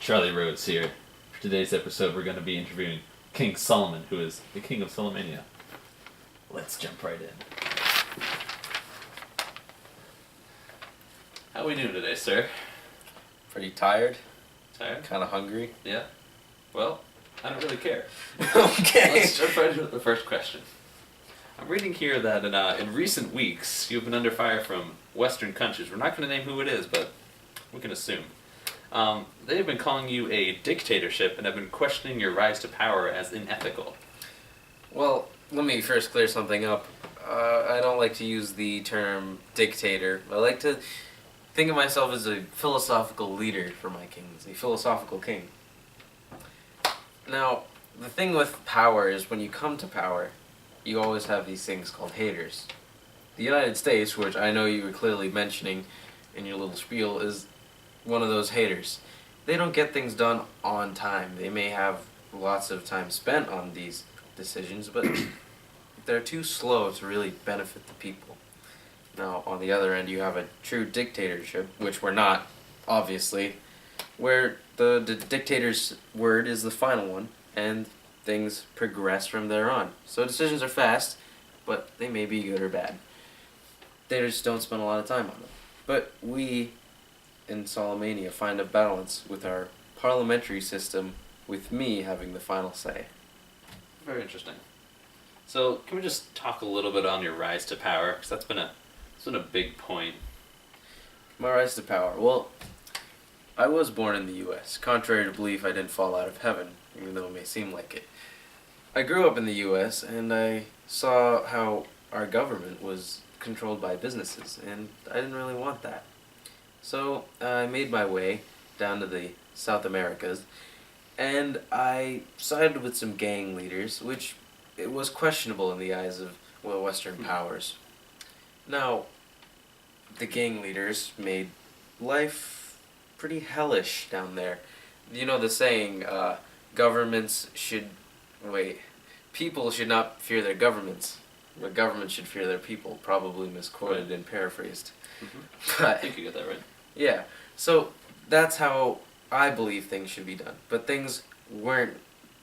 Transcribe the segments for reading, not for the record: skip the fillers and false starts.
Charlie Rhodes here. For today's episode, we're going to be interviewing King Solomon, who is the King of Solomania. Let's jump right in. How are we doing today, sir? Pretty tired, Tired? kind of hungry. Yeah? Well, I don't really care. Okay. Let's jump right into the first question. I'm reading here that in recent weeks, you've been under fire from Western countries. We're not going to name who it is, but we can assume. They have been calling you a dictatorship and have been questioning your rise to power as unethical. Well, let me first clear something up. I don't like to use the term dictator. I like to think of myself as a philosophical leader for my kings, a philosophical king. Now, the thing with power is when you come to power, you always have these things called haters. The United States, which I know you were clearly mentioning in your little spiel, is one of those haters. They don't get things done on time. They may have lots of time spent on these decisions, but they're too slow to really benefit the people. Now, on the other end, you have a true dictatorship, which we're not, obviously, where the dictator's word is the final one, and things progress from there on. So decisions are fast, but they may be good or bad. They just don't spend a lot of time on them. But we in Solomania find a balance with our parliamentary system, with me having the final say. Very interesting. So, can we just talk a little bit on your rise to power? Because that's been a big point. My rise to power. Well, I was born in the U.S. Contrary to belief, I didn't fall out of heaven, even though it may seem like it. I grew up in the U.S., and I saw how our government was controlled by businesses, and I didn't really want that. So I made my way down to the South Americas, and I sided with some gang leaders, which it was questionable in the eyes of Western powers. Now, the gang leaders made life pretty hellish down there. You know the saying, people should not fear their governments, but governments should fear their people, probably misquoted and paraphrased. Mm-hmm. But I think you get that right. yeah, so that's how I believe things should be done. But things weren't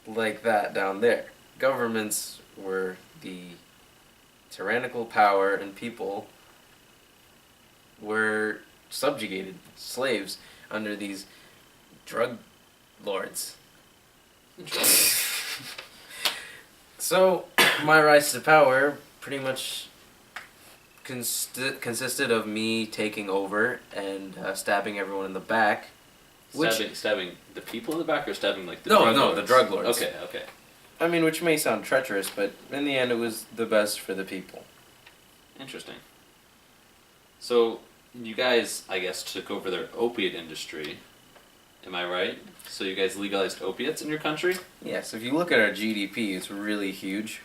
like that down there. Governments were the tyrannical power, and people were subjugated, slaves, under these drug lords. So, my rise to power pretty much consisted of me taking over and stabbing everyone in the back. Stabbing the people in the back, or stabbing like the No, drug no, lords? the drug lords. Okay. I mean, which may sound treacherous, but in the end it was the best for the people. Interesting. So, you guys, I guess, took over their opiate industry. Am I right? So you guys legalized opiates in your country? Yes, if you look at our GDP, it's really huge.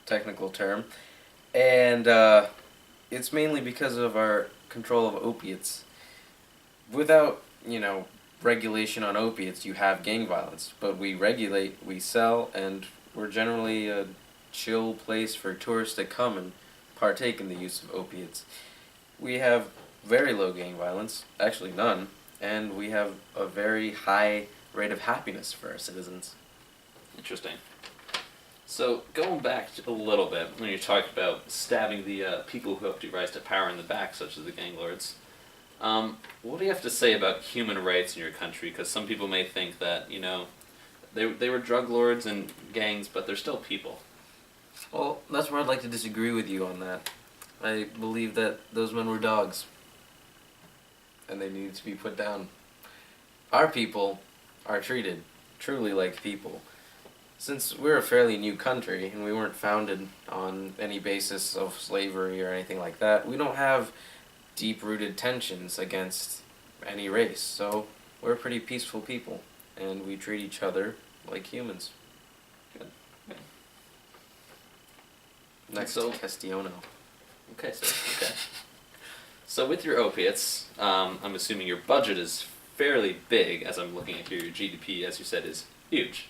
Technical term. And it's mainly because of our control of opiates. Without, regulation on opiates, you have gang violence. But we regulate, we sell, and we're generally a chill place for tourists to come and partake in the use of opiates. We have very low gang violence, actually none, and we have a very high rate of happiness for our citizens. Interesting. So, going back a little bit, when you talked about stabbing the people who helped you rise to power in the back, such as the gang lords, what do you have to say about human rights in your country? Because some people may think that, they were drug lords and gangs, but they're still people. Well, that's where I'd like to disagree with you on that. I believe that those men were dogs, and they needed to be put down. Our people are treated truly like people. Since we're a fairly new country, and we weren't founded on any basis of slavery or anything like that, we don't have deep-rooted tensions against any race, so we're pretty peaceful people, and we treat each other like humans. Good. Okay. Next, So- Castiono. Okay. So with your opiates, I'm assuming your budget is fairly big, as I'm looking at here. Your GDP, as you said, is huge.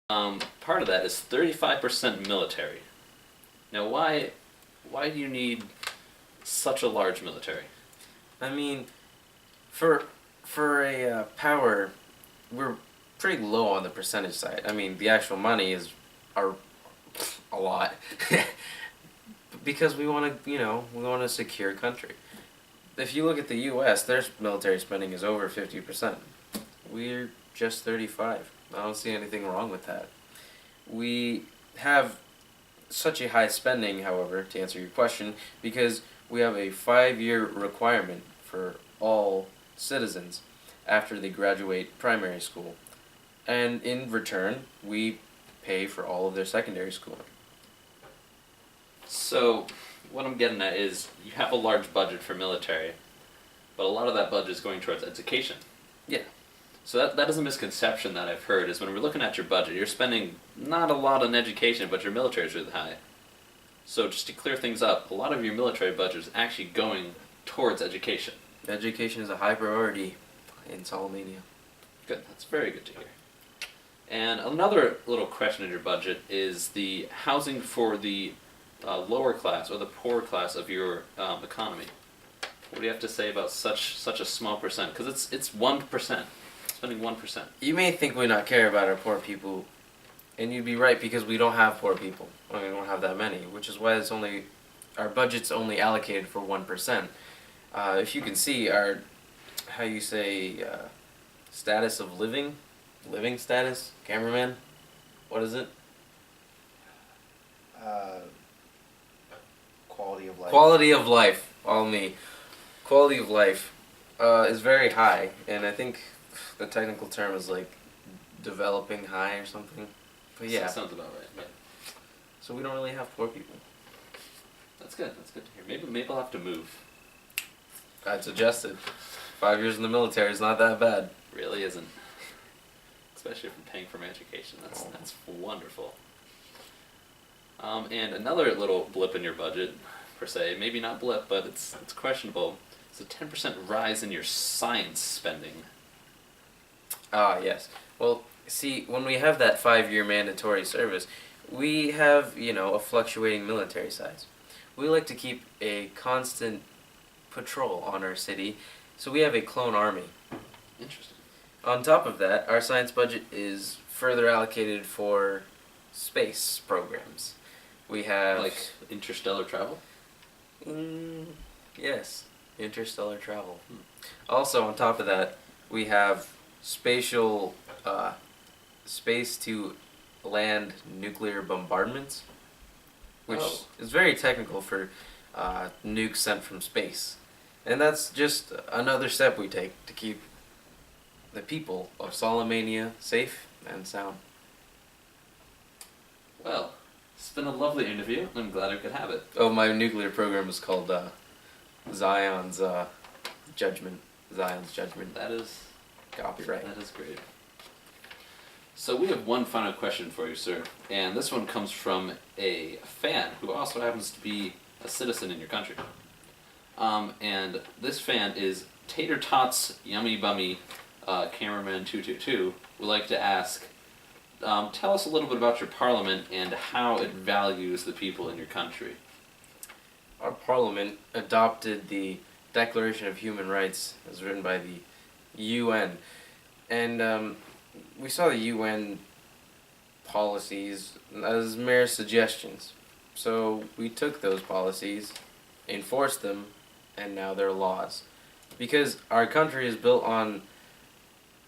Part of that is 35% military. Now, why do you need such a large military? I mean, for a power we're pretty low on the percentage side. I mean, the actual money are a lot because we want to, we want a secure country. If you look at the U.S., their military spending is over 50%. We're just 35. I don't see anything wrong with that. We have such a high spending, however, to answer your question, because we have a 5-year requirement for all citizens after they graduate primary school. And in return, we pay for all of their secondary schooling. So, what I'm getting at is you have a large budget for military, but a lot of that budget is going towards education. Yeah. So that is a misconception that I've heard, is when we're looking at your budget, you're spending not a lot on education, but your military is really high. So just to clear things up, a lot of your military budget is actually going towards education. Education is a high priority in Solomania. Good, that's very good to hear. And another little question in your budget is the housing for the lower class or the poor class of your economy. What do you have to say about such a small percent? Because it's 1%. Spending 1%. You may think we not care about our poor people, and you'd be right because we don't have poor people. We don't have that many, which is why our budget's only allocated for 1%. If you can see our, status of living status, cameraman, what is it? Quality of life. Quality of life, all me. Quality of life is very high, and I think the technical term is like developing high or something. But yeah. That sounds about right. Yeah. So we don't really have poor people. That's good. That's good to hear. Maybe I'll have to move. I'd suggest it. 5 years in the military is not that bad. Really isn't. Especially if I'm paying for my education. That's wonderful. And another little blip in your budget, per se, maybe not blip, but it's questionable. It's a 10% rise in your science spending. Ah, yes. Well, see, when we have that 5-year mandatory service, we have, a fluctuating military size. We like to keep a constant patrol on our city, so we have a clone army. Interesting. On top of that, our science budget is further allocated for space programs. We have... Like interstellar travel? Yes, interstellar travel. Also, on top of that, we have spatial, space to land nuclear bombardments, which is very technical for nukes sent from space. And that's just another step we take to keep the people of Solomania safe and sound. Well, it's been a lovely interview. I'm glad I could have it. Oh, my nuclear program is called Zion's Judgment. Zion's Judgment. That is Copyright. That is great. So we have one final question for you, sir. And this one comes from a fan who also happens to be a citizen in your country. And this fan is Tater Tots Yummy Bummy Cameraman 222 would like to ask, tell us a little bit about your parliament and how it values the people in your country. Our parliament adopted the Declaration of Human Rights as written by the UN. And we saw the UN policies as mere suggestions. So we took those policies, enforced them, and now they're laws. Because our country is built on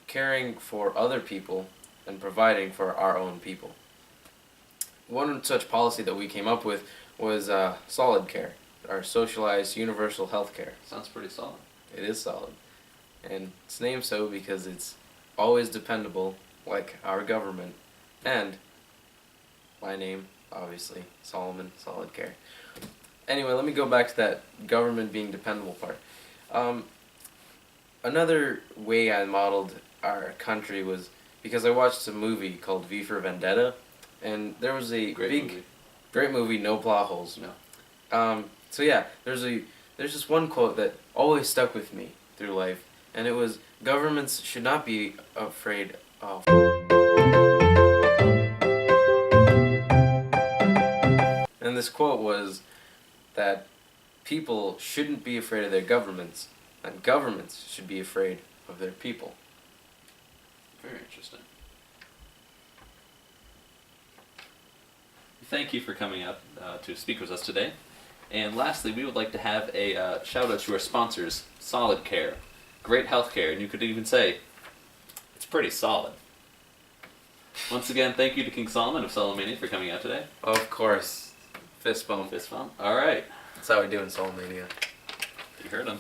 caring for other people and providing for our own people. One such policy that we came up with was solid care, our socialized universal health care. Sounds pretty solid. It is solid. And it's named so because it's always dependable, like our government, and my name, obviously, Solomon, Solid Care. Anyway, let me go back to that government being dependable part. Another way I modeled our country was because I watched a movie called V for Vendetta, and there was a great movie, no plot holes. No. So yeah, there's this one quote that always stuck with me through life, and it was, governments should not be afraid of. And this quote was that people shouldn't be afraid of their governments, and governments should be afraid of their people. Very interesting. Thank you for coming out to speak with us today. And lastly, we would like to have a shout out to our sponsors, Solid Care. Great health care, and you could even say it's pretty solid. Once again, thank you to King Solomon of Solomania for coming out today. Of course. Fist bump. Fist bump. All right. That's how we do in Solomania. You heard him.